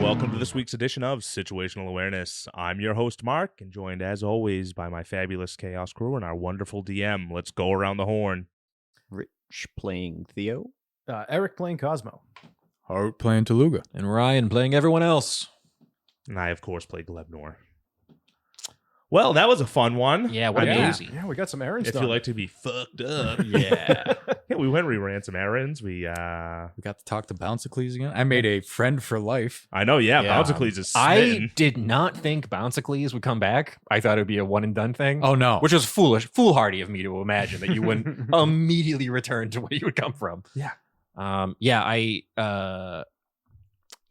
welcome to this week's edition of Situational Awareness. I'm your host, Mark, and joined as always by my fabulous Chaos crew and our wonderful DM. Let's go around the horn. Rich playing Theo. Eric playing Cosmo. Hart playing Toluga. And Ryan playing everyone else. And I, of course, play Glebnor. Well, that was a fun one. Yeah, what a doozy. Yeah, we got some errands If done. you like to be fucked up. Yeah. Yeah, we ran some errands. We got to talk to Bouncicles again. I made a friend for life. I know, yeah. Yeah. Bouncicles is I smitten. did not think Bouncicles would come back. I thought it would be a one and done thing. Oh, no. Which was foolhardy of me to imagine that you wouldn't immediately return to where you would come from. Yeah. You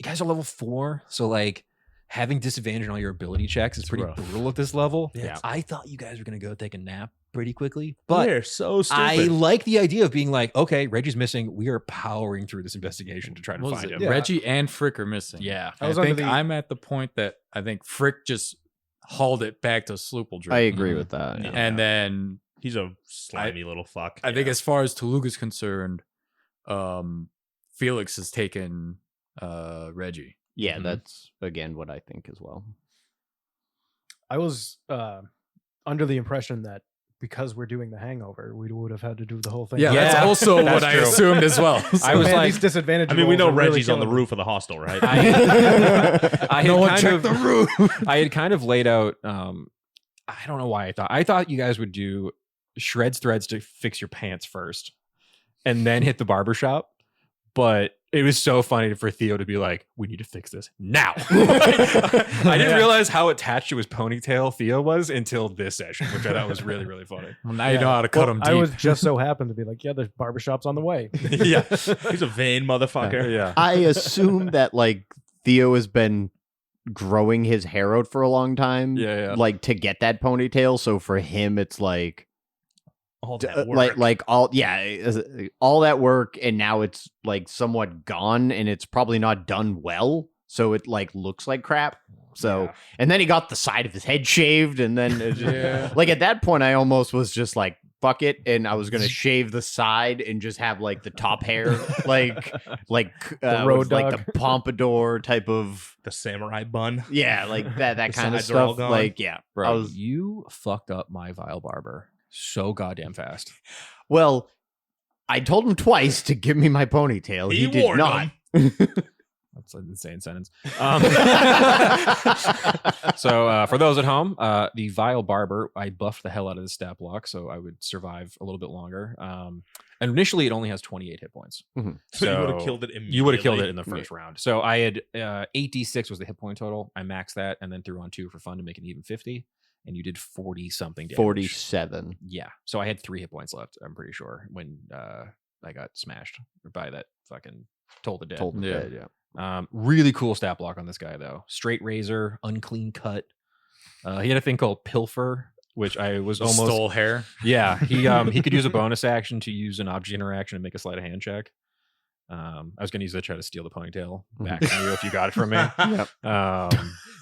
guys are level 4, so like having disadvantage on all your ability checks is pretty rough. brutal at this level. Yeah. I thought you guys were gonna go take a nap pretty quickly, but They're so stupid. I like the idea of being like, okay, Reggie's missing. We are powering through this investigation to try to What was find it? him. Yeah. Reggie and Frick are missing. Yeah. I I was under think the- I'm at the point that I think Frick just hauled it back to Sloopledrift. I agree with that. Yeah. And then He's a slimy little fuck. I think as far as Toluga's concerned, Felix has taken Reggie. Yeah, Mhm. that's again what I think as well. I was under the impression that because we're doing the hangover, we would have had to do the whole thing. Yeah, Yeah, that's also that's what I true. assumed as well. I was Man, like- these disadvantage. I mean, we rolls know are really Reggie's on the killing me. roof of the hostel, right? I had no one kind checked of, the roof. I had kind of laid out. I don't know why I thought you guys would do shreds threads to fix your pants first, and then hit the barbershop. But it was so funny for Theo to be like, "We need to fix this now." I didn't realize how attached to his ponytail Theo was until this session, which I thought was really, really funny. Well, now you know how to cut them deep. I was just so happened to be like, yeah, the barbershop's on the way. Yeah, He's a vain motherfucker. yeah. I assume that like Theo has been growing his hair out for a long time. Yeah. Like to get that ponytail. So for him, it's like All that work. like all all that work, and now it's like somewhat gone, and it's probably not done well. So it like looks like crap. So Yeah. and then he got the side of his head shaved, and then it just, Yeah. like at that point, I almost was just like, fuck it, and I was gonna shave the side and just have like the top hair, like road like dog. the pompadour type of The samurai bun. yeah, like that The kind of sides are all stuff. gone. Like yeah, Bro, I was you fucked up my vile barber so goddamn fast. well. I told him twice to give me my ponytail. He He did warned not. That's an insane sentence. So for those at home, the vile barber, I buffed the hell out of the stat block so I would survive a little bit longer. And initially, it only has 28 hit points. So you would have So killed it immediately. You would have killed it in the first round. So I had 8d6 was the hit point total. I maxed that and then threw on 2 for fun to make it even 50. And you did 40 something damage. 47. Yeah. So I had 3 hit points left, I'm pretty sure, when I got smashed by that fucking Toll the Dead. Told the Yeah. dead, yeah. Really cool stat block on this guy, though. Straight razor, unclean cut. He had a thing called pilfer, which I was almost stole hair. Yeah, he could use a bonus action to use an object interaction and make a sleight of hand check. I was going to use that to try to steal the ponytail back from you if you got it from me.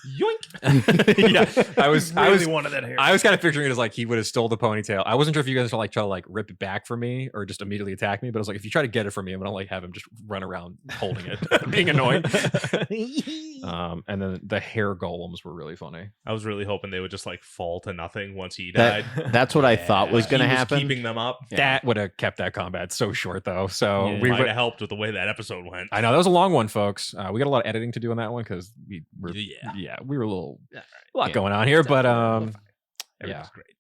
Yoink. Yeah, I was wanted that hair. I was kind of picturing it as like he would have stole the ponytail. I wasn't sure if you guys were like try to like rip it back from me or just immediately attack me, but I was like, if you try to get it from me, I'm gonna like have him just run around holding it, being annoying. And then the hair golems were really funny. I was really hoping they would just like fall to nothing once he That, died. that's what I thought was Like, going to he was happen. keeping them up. That would have kept that combat so short though. So We we might would. have helped with the way that episode went. I know that was a long one, folks. We got a lot of editing to do on that one because we were Yeah. we were a lot Yeah. going on here, but Everything's yeah. great.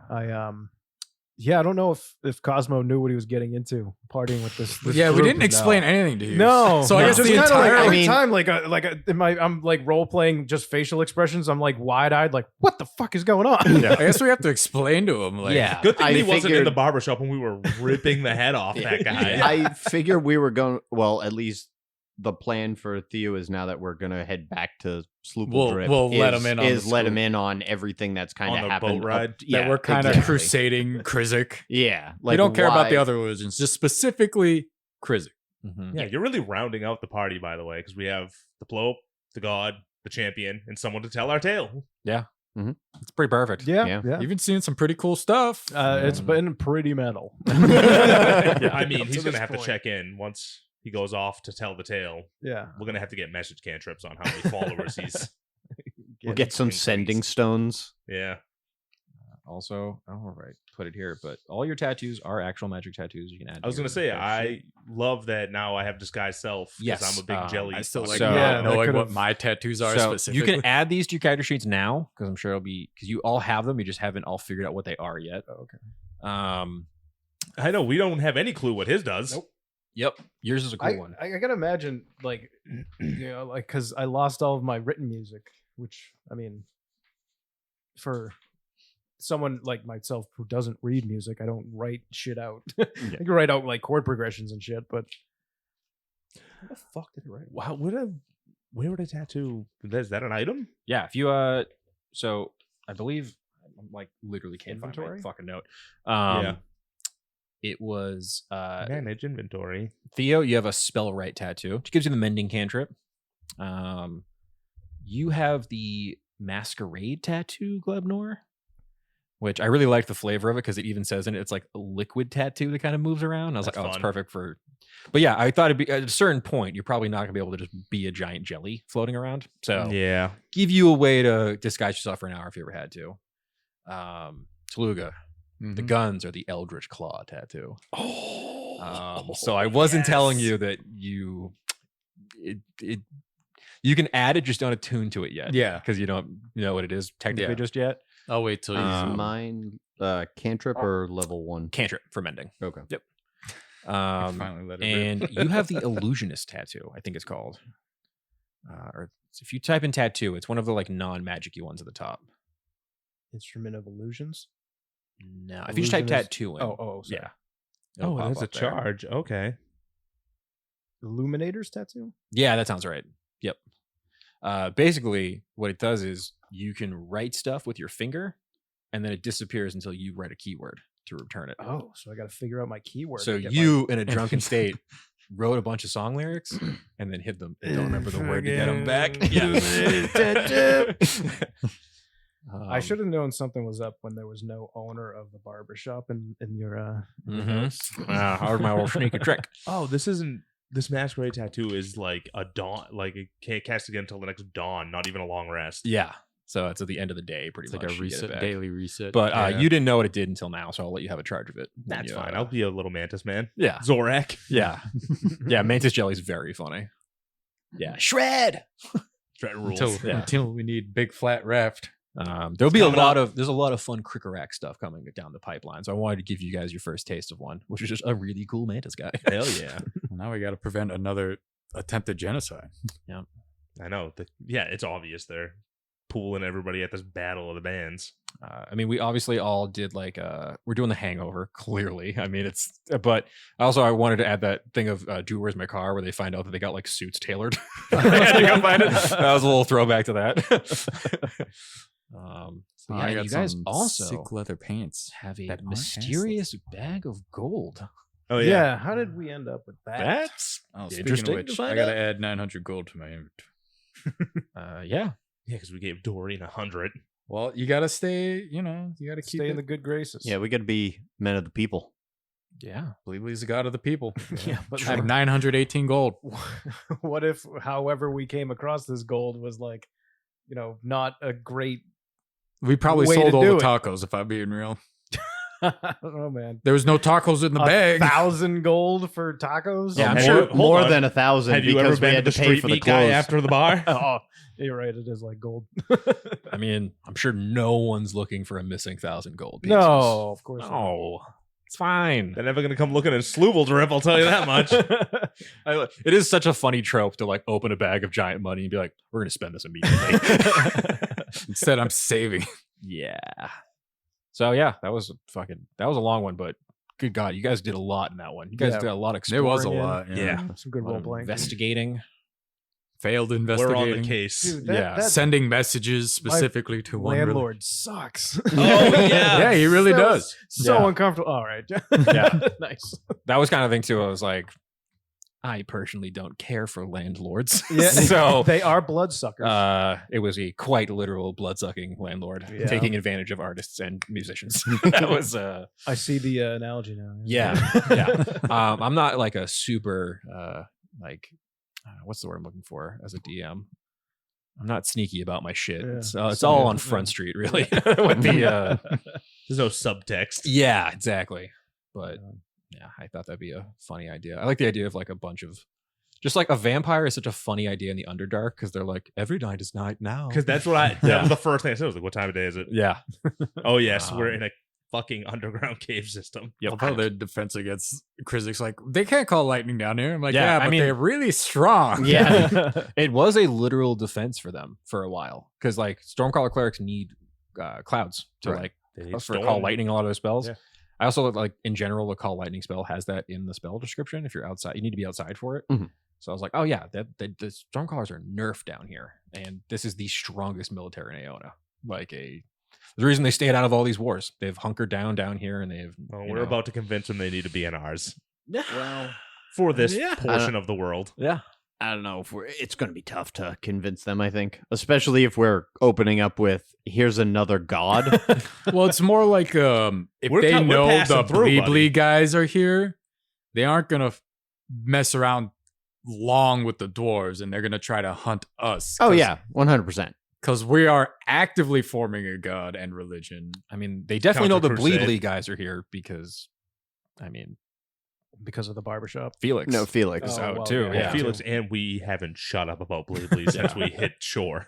I don't know if Cosmo knew what he was getting into partying with this Yeah, we group. didn't explain anything to you. No, So I no, guess just the kinda like entire. every time, I'm like role playing just facial expressions. I'm like wide eyed, like what the fuck is going on? I guess we have to explain to him. Like, Yeah. Good thing I he wasn't in figured- the barbershop when we were ripping the head off that guy. I figure we were going. Well, at least the plan for Theo is now that we're gonna head back to Sloopledrift. We'll let him in on Is the let scoop. him in on everything that's kind On of the happened. boat ride? that we're kind of exactly. crusading Krizik. Yeah, We don't care about the why- other religions, just specifically Krizik. Mhm. Yeah, you're really rounding out the party, by the way, because we have the Plope, the God, the Champion, and someone to tell our tale. It's pretty perfect. Yeah. Even seeing some pretty cool stuff. It's been pretty metal. I mean, Up he's to gonna this have to point. check in once he goes off to tell the tale. Yeah. We're gonna have to get message cantrips on how many followers he's. We'll get some increased. sending stones. Yeah. Also, I don't know if I put it here, but all your tattoos are actual magic tattoos. You can add. I was to gonna your say character I sheet. love that now I have disguised self because Yes, I'm a big jelly. I still fucker. like So- not Yeah, that knowing what could've- my tattoos are So specifically. you can add these to your character sheets now because I'm sure it'll be because you all have them. You just haven't all figured out what they are yet. Oh, okay. I know we don't have any clue what his does. Nope. Yep, yours is a cool I, one. I gotta imagine, like, you know, like, because I lost all of my written music, which, I mean, for someone like myself who doesn't read music, I don't write shit out. I can write out like chord progressions and shit, but what the fuck did it write? Wow, where would a tattoo? Is that an item? Yeah, if you so I believe I'm like literally can't find Inventory? my fucking note. Yeah. It was Manage inventory. Theo, you have a spell right tattoo, which gives you the mending cantrip. You have the masquerade tattoo, Glebnor, which I really like the flavor of it because it even says in it, it's like a liquid tattoo that kind of moves around. I was That's like, oh, it's fun. perfect for. But yeah, I thought it'd be at a certain point, you're probably not gonna be able to just be a giant jelly floating around. So Yeah. give you a way to disguise yourself for an hour if you ever had to. Toluga, the Mhm. guns are the Eldritch Claw tattoo. Oh. So I wasn't telling you that you can add it, just don't attune to it yet. Yeah. because you don't know what it is technically Yeah. just yet. I'll wait till you. Mine cantrip or level 1? Cantrip for mending. Okay. finally let it rip. And you have the illusionist tattoo, I think it's called. Or if you type in tattoo, it's one of the like non-magic-y ones at the top. Instrument of illusions. No, if you just type Illusionist- tattoo in, sorry. yeah. Oh, It'll pop there's a up there. charge. Okay. Illuminator's tattoo. Yeah, that sounds right. Yep. Basically, what it does is you can write stuff with your finger, and then it disappears until you write a keyword to return it. Oh, so I got to figure out my keyword. So to get you, in a drunken state, wrote a bunch of song lyrics and then hid them. And don't remember the word to get them back. I should have known something was up when there was no owner of the barbershop in your How was my old sneaky trick? Oh, this masquerade tattoo is like a dawn, like it can't cast again until the next dawn, not even a long rest. Yeah. So it's at the end of the day, pretty It's much. like a you get it reset, back. daily reset. But Yeah. you didn't know what it did until now, so I'll let you have a charge of it. when That's you, fine. I'll be a little mantis man. Yeah. Zorak. Yeah. Yeah. Mantis Jelly's very funny. Yeah. Shred. Shred rules. Until we need big flat raft. There'll be coming there's a lot of fun Crickerack stuff coming down the pipeline. So I wanted to give you guys your first taste of one, which is just a really cool mantis guy. Hell yeah. Well, now we got to prevent another attempted genocide. I know. It's obvious they're pooling everybody at this battle of the bands. I mean, we obviously all did like we're doing the Hangover. Clearly, I mean it's. But also, I wanted to add that thing of Drew, Where's My Car, where they find out that they got like suits tailored. I had to go find it. That was a little throwback to that. So yeah, I and got you guys some also sick leather pants. have a that aren't mysterious bag of gold. Oh yeah. How did we end up with that? That's Oh, speaking interesting of to which, find I got to out. add 900 gold to my inventory. Yeah. Yeah, because we gave Doreen 100. Well, you got to stay, you got to keep Stay it. in the good graces. Yeah, we got to be men of the people. Yeah. believe he's the god of the people. Yeah, but I have 918 gold. what if, however we came across this gold was like, not a great. We probably Way sold to all the do it. tacos, if I'm being real. I don't know, man. There was no tacos in the bag. 1,000 gold for tacos. Yeah, I'm Have sure- you- hold More on. than 1,000 Have you ever because we been had to to the pay street for the meat guy clothes. after the bar? Oh, you're right. It is like gold. I mean, I'm sure no one's looking for a missing 1,000 gold pieces. No, of course not. No. It's fine. They're never going to come looking at Sluvel drip, I'll tell you that much. It is such a funny trope to like open a bag of giant money and be like, we're going to spend this immediately. Instead, I'm saving. Yeah. So yeah, that was a long one, but good God, you guys did a lot in that one. You guys Yeah. did a lot of There exploring. was a in, lot. Yeah. Some good a lot role of playing. investigating. Failed We're investigating. on the case. Dude, Yeah. that Sending messages specifically to one landlord sucks. Oh, yeah. Yeah, he really So- does. So Yeah. uncomfortable. All right. Yeah. Nice. That was kind of thing too. I was like, I personally don't care for landlords. Yeah. So They are bloodsuckers. it was a quite literal blood-sucking landlord Yeah. taking advantage of artists and musicians. That was I see the analogy now. yeah. I'm not like a super like what's the word I'm looking for as a DM? I'm not sneaky about my shit. Yeah. It's all on Front Street, really. With the There's no subtext. yeah, exactly. But yeah, I thought that'd be a funny idea. I like the idea of like a bunch of just like a vampire is such a funny idea in the Underdark because they're like every night is night now. Because that's what that was the first thing I said. I was like, what time of day is it? Yeah. Oh, yes, we're in a fucking underground cave system. Although their defense against Krizik's like, they can't call lightning down here. I'm like, Yeah, yeah, I but mean- they're really strong. Yeah. It was a literal defense for them for a while because like Stormcaller clerics need clouds to Right. They need for call storm. lightning a lot of those spells. Yeah. I also like in general the call lightning spell has that in the spell description. If you're outside, you need to be outside for it. Mhm. So I was like, oh yeah, the Stormcallers are nerfed down here, and this is the strongest military in Aeona. Like the reason they stayed out of all these wars. They've hunkered down here, and they've. Well, we're about to convince them they need to be in ours Well, for this Yeah. portion of the world. Yeah. I don't know if it's going to be tough to convince them, I think, especially if we're opening up with here's another god. Well, it's more like if We're they we're know passing the through, buddy. Bleebly guys are here, they aren't gonna mess around long with the dwarves, and they're gonna try to hunt us. Oh yeah, 100%. Because we are actively forming a god and religion. I mean, they definitely know the Counter Crusade. Bleedly guys are here because, I mean, because of the barbershop. Felix. No, Felix. is Oh, out well, too. yeah. Yeah. Felix and we haven't shut up about Bleedly since we hit shore.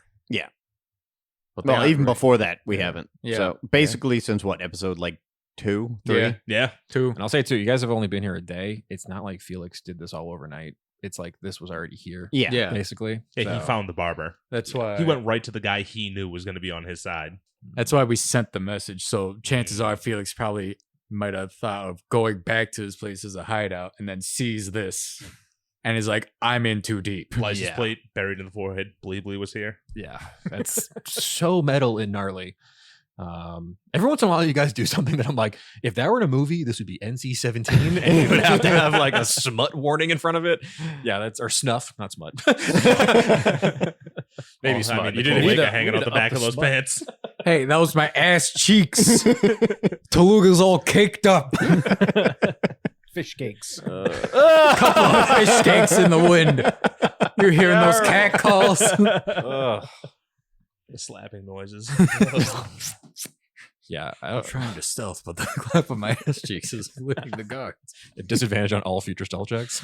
But they Well, aren't even right. before that, we haven't. Yeah. So basically, since what episode, like 2, 3? Yeah. Yeah. Too. And I'll say too, you guys have only been here a day. It's not like Felix did this all overnight. It's like this was already here. Yeah. Yeah. Basically. Yeah, he So- found the barber. That's why He went right to the guy he knew was going to be on his side. That's why we sent the message. So chances are Felix probably might have thought of going back to his place as a hideout and then sees this and is like, I'm in too deep. License Yeah. plate buried in the forehead. Bleedly was here. Yeah, that's so metal and gnarly. Every once in a while, you guys do something that I'm like, if that were in a movie, this would be NC-17, and you would have to have like a smut warning in front of it. Yeah, that's or snuff, not smut. Maybe Oh, smut. I mean, You the didn't Omega need to- hanging we out the need to back up of those smut. pants. Hey, that was my ass cheeks. Taluga's all caked up. Fish cakes. Couple of fish skanks in the wind. You're hearing those cat calls. Ugh. The slapping noises. Yeah, I'm trying to stealth, but the clap of my ass cheeks is winning the guard. disadvantage on all future stealth checks.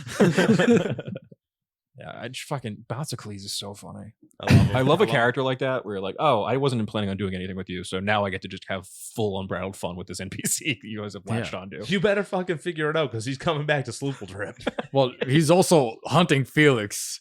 Yeah, I just fucking Bouncicles is so funny. I love a character like that where you're like, oh, I wasn't planning on doing anything with you, so now I get to just have full unbridled fun with this NPC you guys have latched onto. You better fucking figure it out because he's coming back to Sloopledrip. Well, he's also hunting Felix.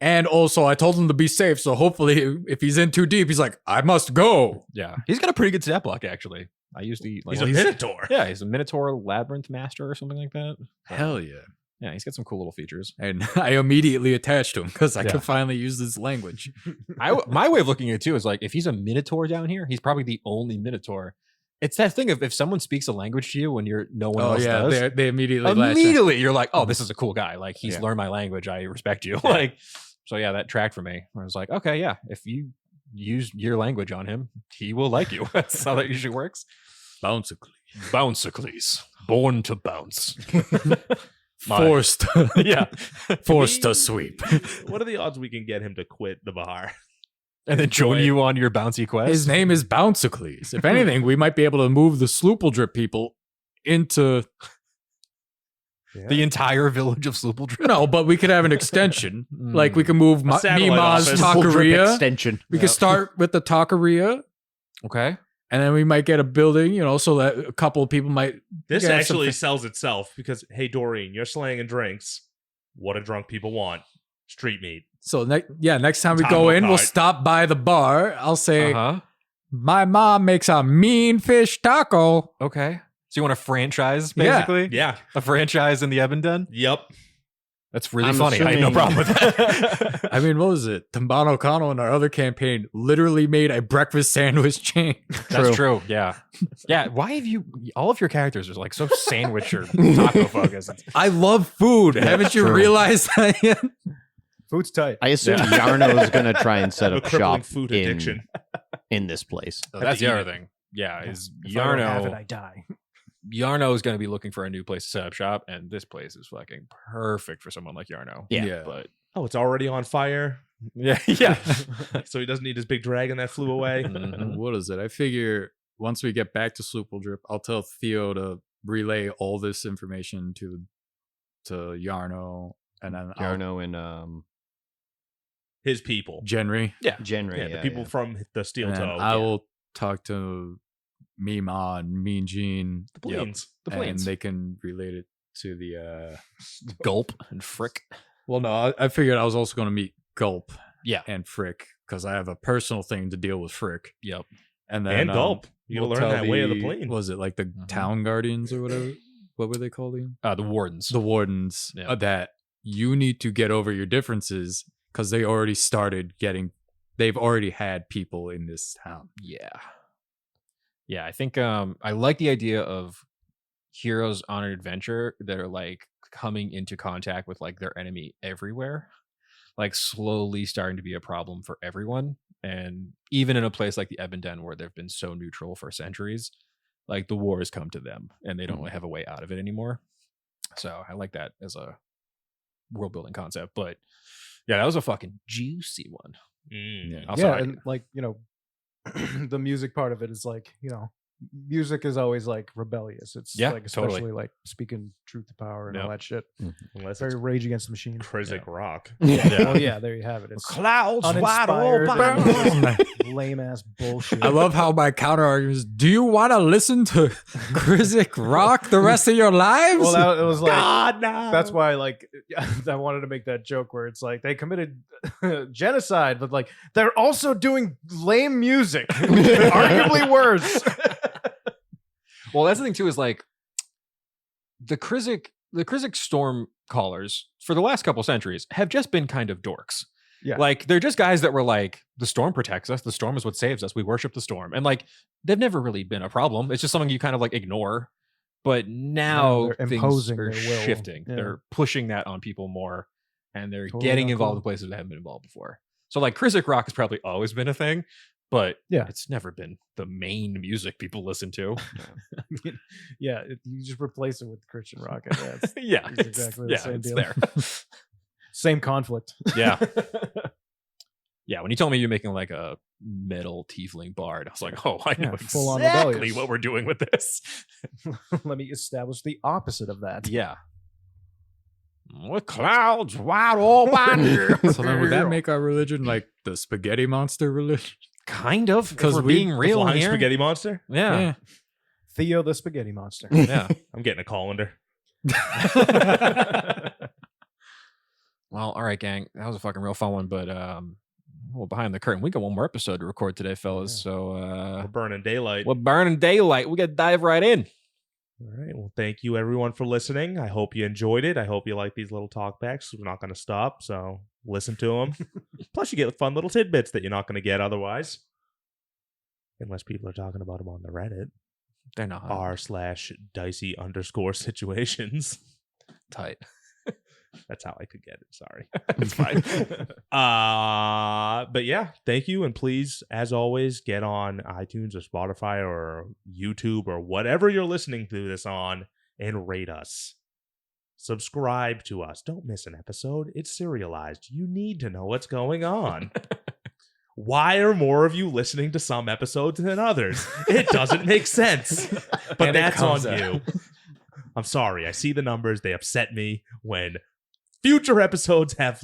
And also, I told him to be safe, so hopefully, if he's in too deep, he's like, I must go. Yeah, he's got a pretty good stat block actually. I usually like He's a Minotaur. yeah, he's a Minotaur Labyrinth Master or something like that. Hell yeah. Yeah, he's got some cool little features. And I immediately attached to him because I Yeah. could finally use this language. My way of looking at it too is like if he's a Minotaur down here, he's probably the only Minotaur. It's that thing of if someone speaks a language to you when no one Oh, else yeah. does. They immediately latch on. Immediately you're like, oh, this is a cool guy. Like he's Yeah. learned my language. I respect you. Like, so yeah, that tracked for me. I was like, okay, yeah, if you use your language on him, he will like you. That's how that usually works. Bouncically. Bouncicles, born to bounce. My- Forced. Yeah, Forced to sweep. What are the odds we can get him to quit the bar? and then join you on your bouncy quest. His name is Bouncicles. If anything, we might be able to move the Sloopledrip people into... the entire village of Sloopledrip. No, but we could have an extension. Like we could move satellite Mima's office. Full drip Taqueria. extension. We could start with the Taqueria. Okay. And then we might get a building, so that a couple of people might. This Yeah, actually something- sells itself because, hey, Doreen, you're slanging drinks. What do drunk people want? Street meat. So next time we Taco go in, we'll cart. stop by the bar. I'll say, Uh-huh. my mom makes a mean fish taco. Okay. So you want a franchise, Yeah. basically? Yeah. A franchise in the Ebenden? Yep. That's really I'm funny. I had no assuming- problem with that. I mean, what was it? Tambano Kano in our other campaign literally made a breakfast sandwich chain. That's true. Yeah. Yeah. Why have you all of your characters are like so sandwich or taco focused? I love food. Haven't you true. realized that yet? Food's tight. I assume Yarno is going to try and set A up crippling shop food addiction. in this place. That's the other thing. Yeah. Is If I don't have it, Yarno I die. Yarno is going to be looking for a new place to set up shop, and this place is fucking perfect for someone like Yarno. Yeah. But Oh, it's already on fire. yeah, yeah. So he doesn't need his big dragon that flew away. Mhm. What is it? I figure once we get back to Sloople I'll tell Theo to relay all this information to Yarno, and then Yarno and His people. Genry. Genry. Yeah, the people from the Steel And then Toe. I will talk to Mima and Mean Gene. The planes. The And planes. they can relate it to the Gulp and Frick. well, no, I figured I was also going to meet Gulp Yeah. and Frick because I have a personal thing to deal with Frick. Yep. And then And Gulp. You gotta we'll learn tell that way of the plane. Was it like the Mhm. town guardians or whatever? What were they called again? The wardens. The wardens. Yeah. That you need to get over your differences because they already started getting. They've already had people in this town. Yeah. Yeah, I think I like the idea of heroes on an adventure that are like coming into contact with like their enemy everywhere, like slowly starting to be a problem for everyone. And even in a place like the Ebon where they've been so neutral for centuries, like the war has come to them and they don't really have a way out of it anymore. So I like that as a world building concept. But yeah, that was a fucking juicy one. Mm. Also, I- and like, you know, the music part of it is like, you know, music is always like rebellious. It's Yeah, like especially totally. like speaking truth to power and Yeah. all that shit. Unless Very it's Rage Against the Machine. Crysic rock. Yeah. Well, yeah, there you have it. It's Clouds uninspired, lame ass bullshit. I love how my counter argument is: do you want to listen to Crysic rock the rest of your lives? Well, that, it was like God, no. that's why like I wanted to make that joke where it's like they committed genocide, but like they're also doing lame music, arguably worse. Well, that's the thing too, is like the Crysic storm callers for the last couple centuries have just been kind of dorks. Yeah. Like they're just guys that were like, the storm protects us, the storm is what saves us, we worship the storm. And like they've never really been a problem. It's just something you kind of like ignore. But now they're things imposing are their will. shifting. Yeah. They're pushing that on people more, and they're Totally getting not involved cool. in places that haven't been involved before. So like Crysic rock has probably always been a thing, but Yeah. it's never been the main music people listen to. I mean, yeah, you just replace it with Christian rock. And yeah, it's Yeah, it's exactly the same it's deal. there. Same conflict. Yeah. Yeah, when you told me you're making like a metal tiefling bard, I was like, oh, I know Yeah, full-on exactly rebellious. what we're doing with this. Let me establish the opposite of that. Yeah. With clouds wide open. So then would that make our religion like the spaghetti monster religion? Kind of, because 'Cause we're we- being The real flying here. spaghetti monster. Yeah. Theo the Spaghetti Monster. Yeah. I'm getting a colander. Well, all right, gang. That was a fucking real fun one, but well, behind the curtain, we got one more episode to record today, fellas. Yeah. So We're burning daylight. we're burning daylight. We got to dive right in. All right. Well, thank you everyone for listening. I hope you enjoyed it. I hope you like these little talkbacks. We're not going to stop, so listen to them. Plus, you get fun little tidbits that you're not going to get otherwise, unless people are talking about them on the Reddit They're not r/dicey_situations. tight. That's how I could get it. Sorry. It's fine. But yeah, thank you. And please, as always, get on iTunes or Spotify or YouTube or whatever you're listening to this on and rate us. Subscribe to us. Don't miss an episode. It's serialized. You need to know what's going on. Why are more of you listening to some episodes than others? It doesn't make sense. But And it that's on comes out. you. I'm sorry. I see the numbers. They upset me when future episodes have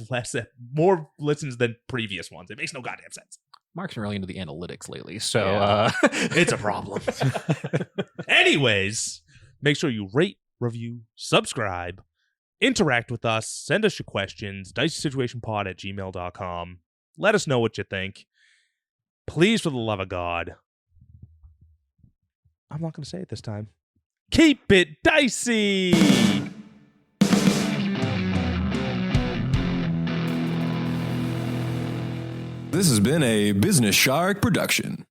more listens than previous ones. It makes no goddamn sense. Mark's been really into the analytics lately, so Yeah. It's a problem. Anyways, make sure you rate, review, subscribe, interact with us, send us your questions, dicysituationpod@gmail.com. Let us know what you think. Please, for the love of God. I'm not going to say it this time. Keep it dicey! This has been a Business Shark production.